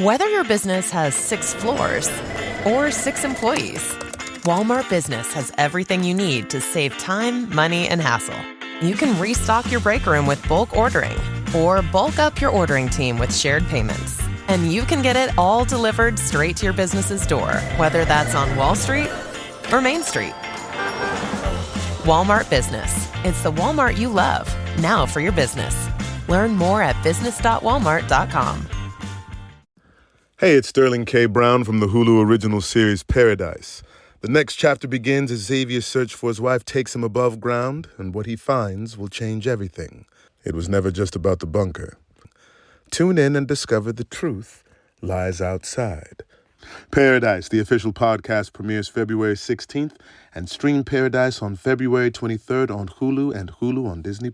Whether your business has 6 floors or 6 employees, Walmart Business has everything you need to save time, money, and hassle. You can restock your break room with bulk ordering or bulk up your ordering team with shared payments. And you can get it all delivered straight to your business's door, whether that's on Wall Street or Main Street. Walmart Business. It's the Walmart you love, now for your business. Learn more at business.walmart.com. Hey, it's Sterling K. Brown from the Hulu original series Paradise. The next chapter begins as Xavier's search for his wife takes him above ground, and what he finds will change everything. It was never just about the bunker. Tune in and discover the truth lies outside. Paradise, the official podcast, premieres February 16th, and stream Paradise on February 23rd on Hulu and Hulu on Disney+.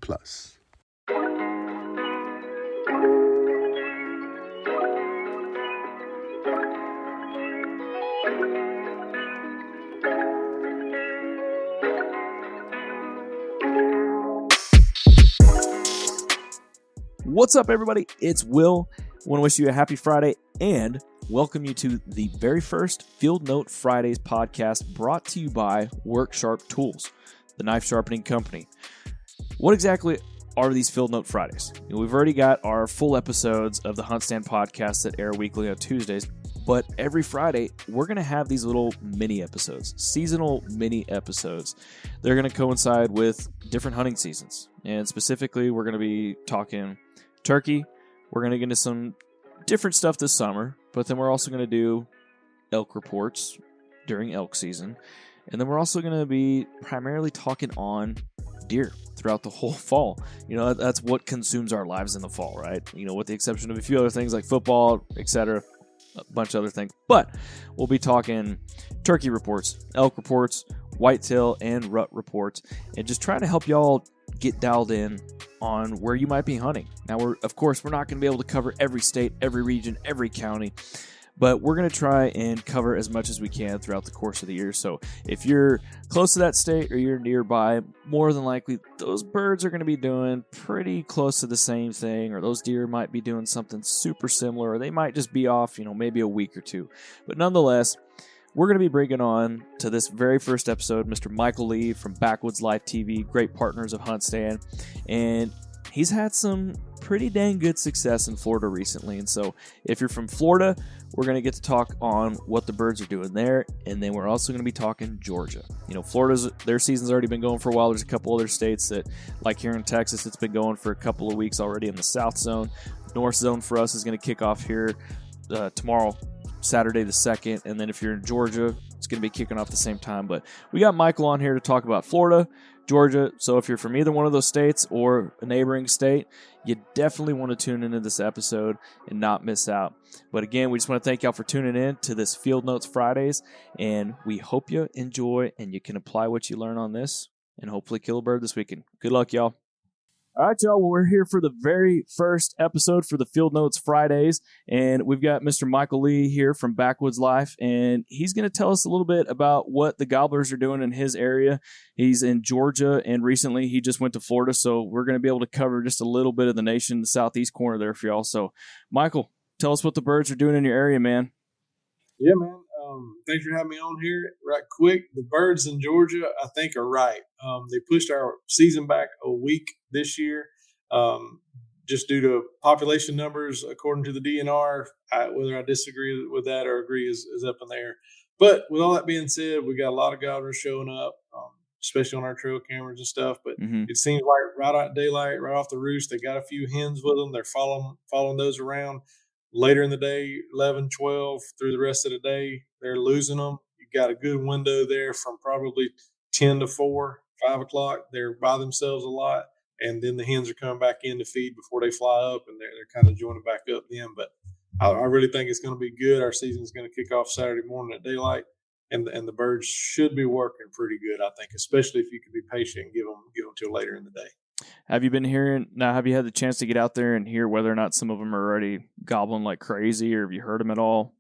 What's up, everybody? It's Will. I want to wish you a happy Friday and welcome you to the very first Field Note Fridays podcast brought to you by Work Sharp Tools, the knife sharpening company. What exactly are these Field Note Fridays? We've already got our full episodes of the HuntStand podcast that air weekly on Tuesdays, but every Friday, we're going to have these little mini episodes, seasonal mini episodes. They're going to coincide with different hunting seasons, and specifically, we're going to be talking turkey. We're going to get into some different stuff this summer, but then we're also going to do elk reports during elk season. And then we're also going to be primarily talking on deer throughout the whole fall. That's what consumes our lives in the fall, right? With the exception of a few other things like football, etc., a bunch of other things. But we'll be talking turkey reports, elk reports, whitetail, and rut reports, and just trying to help y'all get dialed in on where you might be hunting. Now, we're not going to be able to cover every state, every region, every county, but we're going to try and cover as much as we can throughout the course of the year. So if you're close to that state or you're nearby, more than likely those birds are going to be doing pretty close to the same thing, or those deer might be doing something super similar, or they might just be off, maybe a week or two. But nonetheless, we're going to be bringing on to this very first episode Mr. Michael Lee from Backwoods Life TV, great partners of HuntStand, and he's had some pretty dang good success in Florida recently. And so if you're from Florida, we're going to get to talk on what the birds are doing there, and then we're also going to be talking Georgia. Their season's already been going for a while. There's a couple other states that, like here in Texas, it's been going for a couple of weeks already in the South Zone. North Zone for us is going to kick off here tomorrow, Saturday the 2nd, and then if you're in Georgia, it's going to be kicking off the same time. But we got Michael on here to talk about Florida, Georgia, so if you're from either one of those states or a neighboring state, you definitely want to tune into this episode and not miss out. But again, we just want to thank y'all for tuning in to this Field Notes Fridays, and we hope you enjoy and you can apply what you learn on this and hopefully kill a bird this weekend. Good luck, y'all. All right, y'all. Well, we're here for the very first episode for the Field Notes Fridays, and we've got Mr. Michael Lee here from Backwoods Life, and he's going to tell us a little bit about what the gobblers are doing in his area. He's in Georgia, and recently he just went to Florida, so we're going to be able to cover just a little bit of the nation, the southeast corner there for y'all. So, Michael, tell us what the birds are doing in your area, man. Yeah, man. Thanks for having me on here right quick. The birds in Georgia, I think, are right. They pushed our season back a week this year just due to population numbers, according to the DNR. Whether I disagree with that or agree is up in the air. But with all that being said, we got a lot of gobblers showing up, especially on our trail cameras and stuff. But It seems like right out daylight, right off the roost, they got a few hens with them. They're following those around. Later in the day, 11, 12, through the rest of the day, they're losing them. You got a good window there from probably 10 to 4, 5 o'clock. They're by themselves a lot. And then the hens are coming back in to feed before they fly up, and they're kind of joining back up then. But I really think it's going to be good. Our season's going to kick off Saturday morning at daylight, and the birds should be working pretty good, I think, especially if you can be patient and give them till later in the day. Have you been hearing now? Have you had the chance to get out there and hear whether or not some of them are already gobbling like crazy, or have you heard them at all?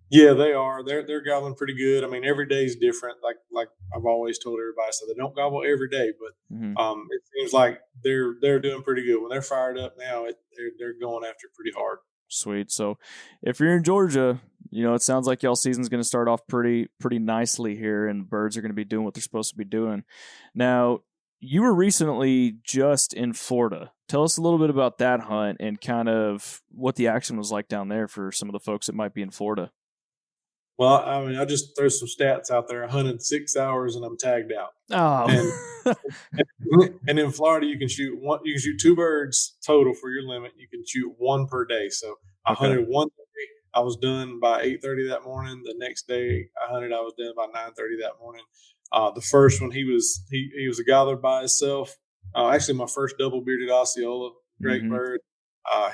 Yeah, they are. They're gobbling pretty good. I mean, every day is different. Like I've always told everybody, so they don't gobble every day, but it seems like they're doing pretty good when they're fired up. Now they're going after it pretty hard. Sweet. So if you're in Georgia, it sounds like y'all season's going to start off pretty nicely here, and birds are going to be doing what they're supposed to be doing. Now, you were recently just in Florida. Tell us a little bit about that hunt and kind of what the action was like down there for some of the folks that might be in Florida. Well, I mean, I just throw some stats out there. I hunted 6 hours and I'm tagged out. Oh, And in Florida, you can shoot 2 birds total for your limit. You can shoot 1 per day. So I hunted 1 day. I was done by 8:30 that morning. The next day I hunted, I was done by 9:30 that morning. The first one, he was a gobbler by himself. Actually, my first double bearded Osceola, great bird.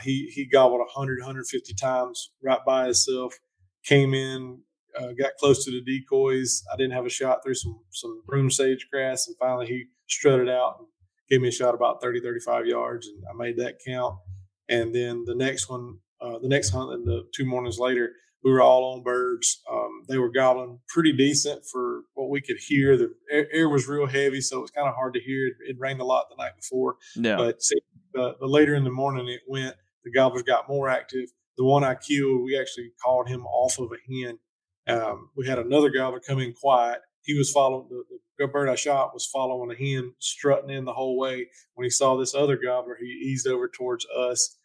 He gobbled 100, 150 times right by himself. Came in, got close to the decoys. I didn't have a shot through some broom sage grass, and finally he strutted out and gave me a shot about 30, 35 yards, and I made that count. And then the next one, the next hunt, and the 2 mornings later, we were all on birds. They were gobbling pretty decent for what we could hear. The air was real heavy, so it was kind of hard to hear. It rained a lot the night before. Yeah. But the later in the morning it went, the gobblers got more active. The one I killed, we actually called him off of a hen. We had another gobbler come in quiet. He was following the bird I shot was following a hen, strutting in the whole way. When he saw this other gobbler, he eased over towards us,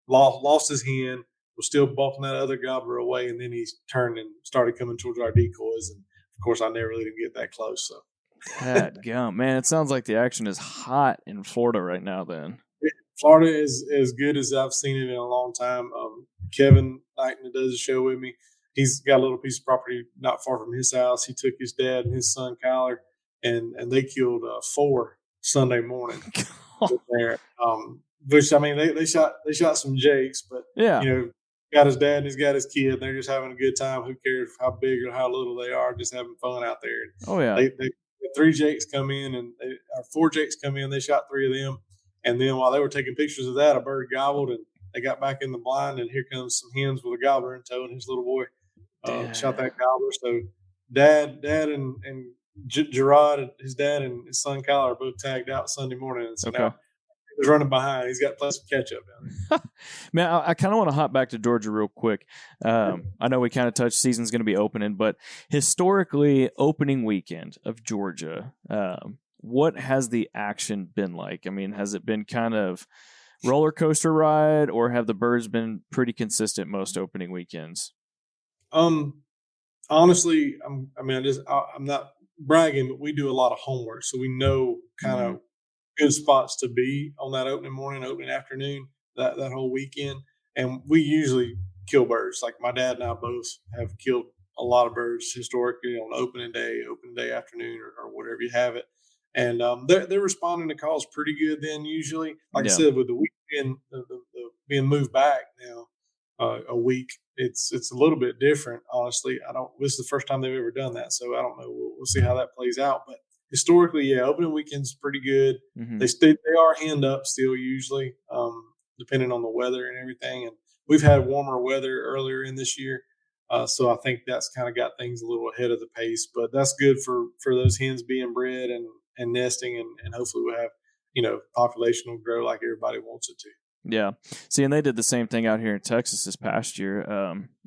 lost his hen, was still bumping that other gobbler away, and then he turned and started coming towards our decoys. And of course, I never really didn't get that close. So, Dadgum, man, it sounds like the action is hot in Florida right now. Then Florida is as good as I've seen it in a long time. Kevin Knighton, that does a show with me, he's got a little piece of property not far from his house. He took his dad and his son Kyler, and they killed 4 Sunday morning there. Which, I mean, they shot some jakes, but got his dad and he's got his kid. And they're just having a good time. Who cares how big or how little they are? Just having fun out there. Oh yeah. They 3 jakes come in, and 4 jakes come in. They shot 3 of them, and then while they were taking pictures of that, a bird gobbled, and they got back in the blind, and here comes some hens with a gobbler in tow, and his little boy shot that gobbler. So dad and Gerard, his dad and his son Kyler are both tagged out Sunday morning, and so now he's running behind. He's got plenty of catch up down there. Man, I kind of want to hop back to Georgia real quick. I know we kind of touched season's going to be opening, but historically, opening weekend of Georgia, what has the action been like? I mean, has it been kind of roller coaster ride, or have the birds been pretty consistent most opening weekends? Honestly, I'm not bragging, but we do a lot of homework, so we know kind of good spots to be on that opening morning, opening afternoon, that whole weekend. And we usually kill birds. Like my dad and I both have killed a lot of birds historically on opening day afternoon, or whatever you have it. And they're responding to calls pretty good then usually. Like I said, with the weekend the being moved back now a week, it's a little bit different, honestly. This is the first time they've ever done that, so I don't know. We'll see how that plays out. But historically, opening weekend's pretty good. They are hand up still usually, depending on the weather and everything. And we've had warmer weather earlier in this year, so I think that's kind of got things a little ahead of the pace. But that's good for those hens being bred and nesting, and hopefully we'll have population will grow like everybody wants it to. Yeah. See, and they did the same thing out here in Texas this past year.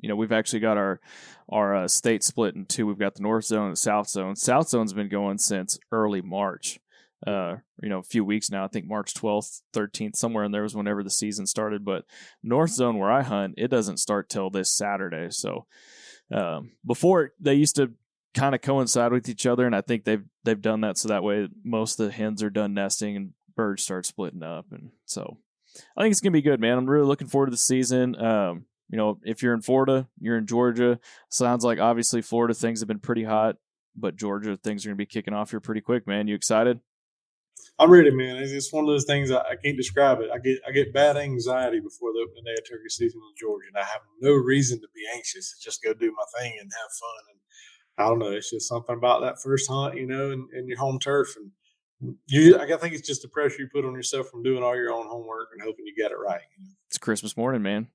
We've actually got our state split in 2. We've got the North Zone and the South Zone. South Zone's been going since early March. A few weeks now. I think March 12th, 13th, somewhere in there was whenever the season started. But North Zone, where I hunt, it doesn't start till this Saturday. So before, they used to kind of coincide with each other, and I think they've done that so that way most of the hens are done nesting and birds start splitting up, and so I think it's gonna be good, man. I'm really looking forward to the season. If you're in Florida, you're in Georgia. Sounds like obviously Florida things have been pretty hot, but Georgia things are gonna be kicking off here pretty quick, man. You excited? I'm ready, man. It's one of those things I can't describe it. I get bad anxiety before the opening day of turkey season in Georgia, and I have no reason to be anxious. It's just go do my thing and have fun. And I don't know. It's just something about that first hunt, and your home turf, and I think it's just the pressure you put on yourself from doing all your own homework and hoping you get it right. It's Christmas morning, man.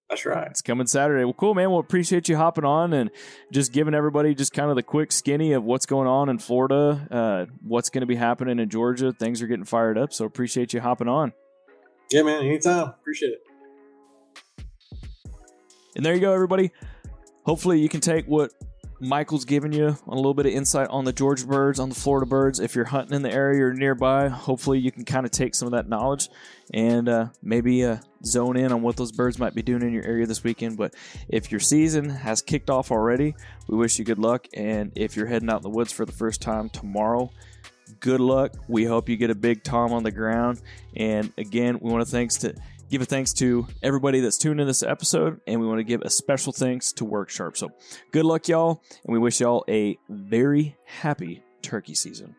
That's right. It's coming Saturday. Well, cool, man. Well, appreciate you hopping on and just giving everybody just kind of the quick skinny of what's going on in Florida, what's going to be happening in Georgia. Things are getting fired up, so appreciate you hopping on. Yeah, man. Anytime. Appreciate it. And there you go, everybody. Hopefully you can take what Michael's given you on a little bit of insight on the Georgia birds, on the Florida birds. If you're hunting in the area or nearby, hopefully you can kind of take some of that knowledge and maybe zone in on what those birds might be doing in your area this weekend. But if your season has kicked off already, we wish you good luck. And if you're heading out in the woods for the first time tomorrow, good luck. We hope you get a big tom on the ground. And again, we want to give a thanks to everybody that's tuned in this episode, and we want to give a special thanks to Work Sharp. So good luck, y'all, and we wish y'all a very happy turkey season.